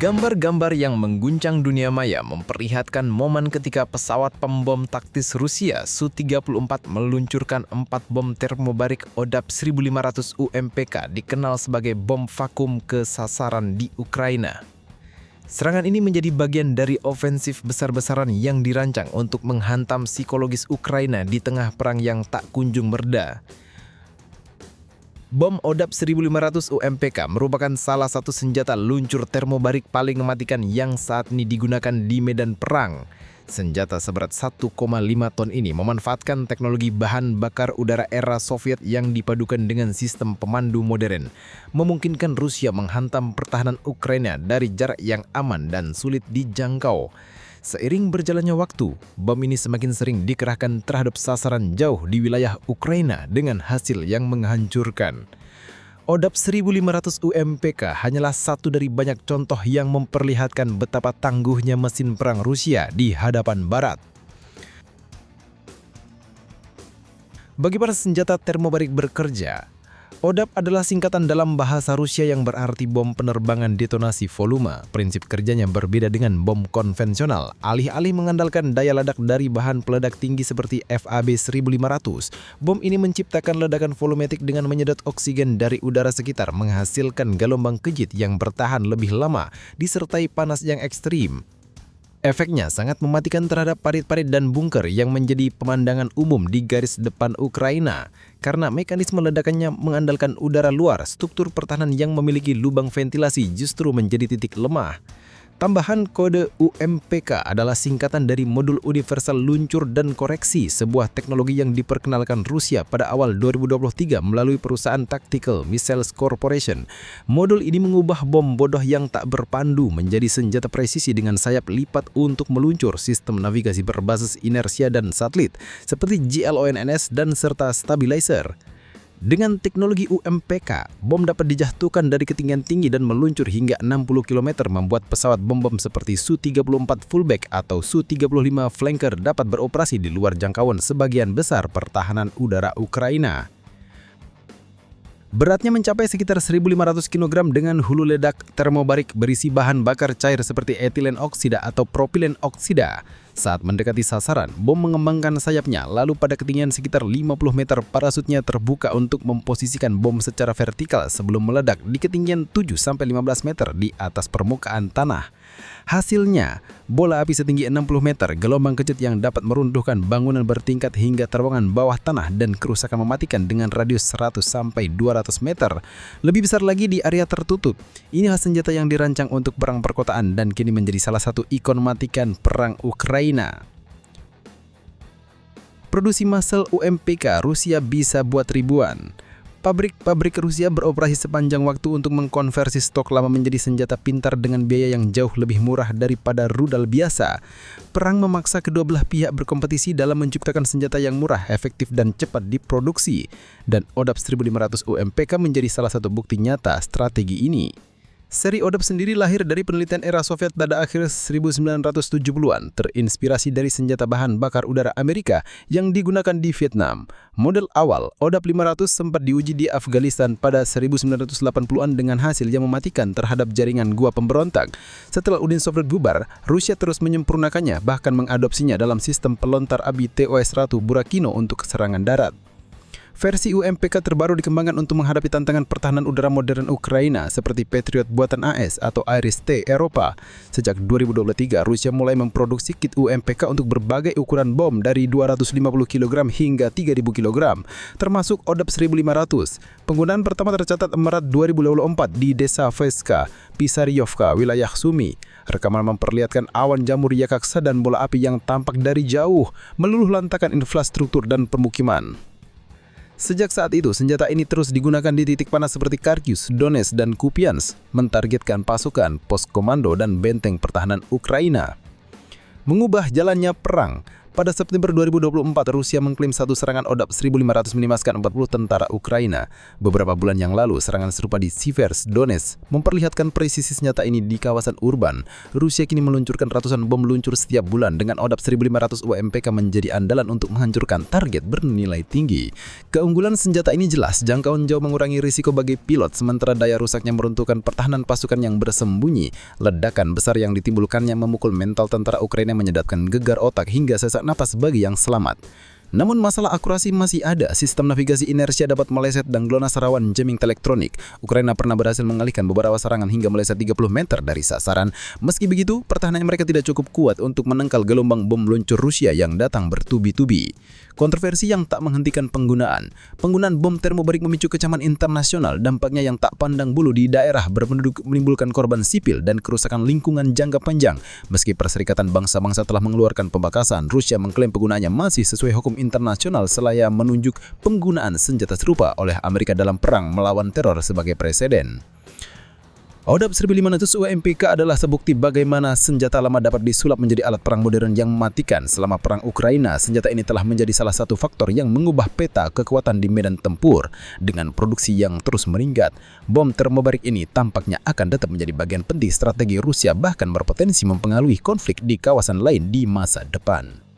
Gambar-gambar yang mengguncang dunia maya memperlihatkan momen ketika pesawat pembom taktis Rusia Su-34 meluncurkan 4 bom termobarik ODAP 1500 UMPK dikenal sebagai bom vakum ke sasaran di Ukraina. Serangan ini menjadi bagian dari ofensif besar-besaran yang dirancang untuk menghantam psikologis Ukraina di tengah perang yang tak kunjung mereda. Bom ODAP 1500 UMPK merupakan salah satu senjata luncur termobarik paling mematikan yang saat ini digunakan di medan perang. Senjata seberat 1,5 ton ini memanfaatkan teknologi bahan bakar udara era Soviet yang dipadukan dengan sistem pemandu modern, memungkinkan Rusia menghantam pertahanan Ukraina dari jarak yang aman dan sulit dijangkau. Seiring berjalannya waktu, bom ini semakin sering dikerahkan terhadap sasaran jauh di wilayah Ukraina dengan hasil yang menghancurkan. ODAP 1500 UMPK hanyalah satu dari banyak contoh yang memperlihatkan betapa tangguhnya mesin perang Rusia di hadapan Barat. Bagi para senjata termobarik bekerja, ODAP adalah singkatan dalam bahasa Rusia yang berarti bom penerbangan detonasi volume. Prinsip kerjanya berbeda dengan bom konvensional. Alih-alih mengandalkan daya ledak dari bahan peledak tinggi seperti FAB 1500, bom ini menciptakan ledakan volumetik dengan menyedot oksigen dari udara sekitar, menghasilkan gelombang kejut yang bertahan lebih lama, disertai panas yang ekstrim. Efeknya sangat mematikan terhadap parit-parit dan bunker yang menjadi pemandangan umum di garis depan Ukraina. Karena mekanisme ledakannya mengandalkan udara luar, struktur pertahanan yang memiliki lubang ventilasi justru menjadi titik lemah. Tambahan kode UMPK adalah singkatan dari Modul Universal Luncur dan Koreksi, sebuah teknologi yang diperkenalkan Rusia pada awal 2023 melalui perusahaan Tactical Missiles Corporation. Modul ini mengubah bom bodoh yang tak berpandu menjadi senjata presisi dengan sayap lipat untuk meluncur, sistem navigasi berbasis inersia dan satelit, seperti GLONASS dan serta stabilizer. Dengan teknologi UMPK, bom dapat dijatuhkan dari ketinggian tinggi dan meluncur hingga 60 km, membuat pesawat bom-bom seperti Su-34 Fullback atau Su-35 Flanker dapat beroperasi di luar jangkauan sebagian besar pertahanan udara Ukraina. Beratnya mencapai sekitar 1.500 kg dengan hulu ledak termobarik berisi bahan bakar cair seperti etilen oksida atau propilen oksida. Saat mendekati sasaran, bom mengembangkan sayapnya, lalu pada ketinggian sekitar 50 meter parasutnya terbuka untuk memposisikan bom secara vertikal sebelum meledak di ketinggian 7-15 meter di atas permukaan tanah. Hasilnya, bola api setinggi 60 meter, gelombang kejut yang dapat meruntuhkan bangunan bertingkat hingga terowongan bawah tanah dan kerusakan mematikan dengan radius 100-200 meter. Lebih besar lagi di area tertutup. Inilah senjata yang dirancang untuk perang perkotaan dan kini menjadi salah satu ikon mematikan perang Ukraina. Produksi massal UMPK Rusia bisa buat ribuan. Pabrik-pabrik Rusia beroperasi sepanjang waktu untuk mengkonversi stok lama menjadi senjata pintar dengan biaya yang jauh lebih murah daripada rudal biasa. Perang memaksa kedua belah pihak berkompetisi dalam menciptakan senjata yang murah, efektif, dan cepat diproduksi. Dan ODAP 1500 UMPK menjadi salah satu bukti nyata strategi ini. Seri ODAP sendiri lahir dari penelitian era Soviet pada akhir 1970-an, terinspirasi dari senjata bahan bakar udara Amerika yang digunakan di Vietnam. Model awal, ODAP 500 sempat diuji di Afghanistan pada 1980-an dengan hasil yang mematikan terhadap jaringan gua pemberontak. Setelah Uni Soviet bubar, Rusia terus menyempurnakannya, bahkan mengadopsinya dalam sistem pelontar api TOS-1 Burakino untuk serangan darat. Versi UMPK terbaru dikembangkan untuk menghadapi tantangan pertahanan udara modern Ukraina seperti Patriot buatan AS atau Iris-T Eropa. Sejak 2023, Rusia mulai memproduksi kit UMPK untuk berbagai ukuran bom dari 250 kg hingga 3.000 kg, termasuk ODAP 1500. Penggunaan pertama tercatat Maret 2024 di desa Veska, Pisaryovka, wilayah Sumy. Rekaman memperlihatkan awan jamur yakaksa dan bola api yang tampak dari jauh, meluluh lantakan infrastruktur dan pemukiman. Sejak saat itu, senjata ini terus digunakan di titik panas seperti Kharkiv, Donetsk, dan Kupiansk, mentargetkan pasukan, pos komando, dan benteng pertahanan Ukraina. Mengubah jalannya perang, Pada September 2024, Rusia mengklaim satu serangan ODAP 1.500 menewaskan 40 tentara Ukraina. Beberapa bulan yang lalu, serangan serupa di Sievers, memperlihatkan presisi senjata ini di kawasan urban. Rusia kini meluncurkan ratusan bom luncur setiap bulan dengan ODAP 1.500 UMPK menjadi andalan untuk menghancurkan target bernilai tinggi. Keunggulan senjata ini jelas, jangkauan jauh mengurangi risiko bagi pilot, sementara daya rusaknya meruntuhkan pertahanan pasukan yang bersembunyi. Ledakan besar yang ditimbulkannya memukul mental tentara Ukraina, menyedapkan gegar otak hingga sesak napas bagi yang selamat. Namun masalah akurasi masih ada. Sistem navigasi inersia dapat meleset dan GLONASS rawan jamming elektronik. Ukraina pernah berhasil mengalihkan beberapa serangan hingga meleset 30 meter dari sasaran. Meski begitu, pertahanan mereka tidak cukup kuat untuk menangkal gelombang bom luncur Rusia yang datang bertubi-tubi. Kontroversi yang tak menghentikan penggunaan. Penggunaan bom termobarik memicu kecaman internasional. Dampaknya yang tak pandang bulu di daerah berpenduduk menimbulkan korban sipil dan kerusakan lingkungan jangka panjang. Meski Perserikatan Bangsa-Bangsa telah mengeluarkan pembakasan, Rusia mengklaim penggunaannya masih sesuai hukum internasional selaya menunjuk penggunaan senjata serupa oleh Amerika dalam perang melawan teror sebagai preseden. ODAP 1.500 UMPK adalah sebukti bagaimana senjata lama dapat disulap menjadi alat perang modern yang mematikan. Selama perang Ukraina, senjata ini telah menjadi salah satu faktor yang mengubah peta kekuatan di medan tempur. Dengan produksi yang terus meningkat, bom termobarik ini tampaknya akan tetap menjadi bagian penting strategi Rusia, bahkan berpotensi mempengaruhi konflik di kawasan lain di masa depan.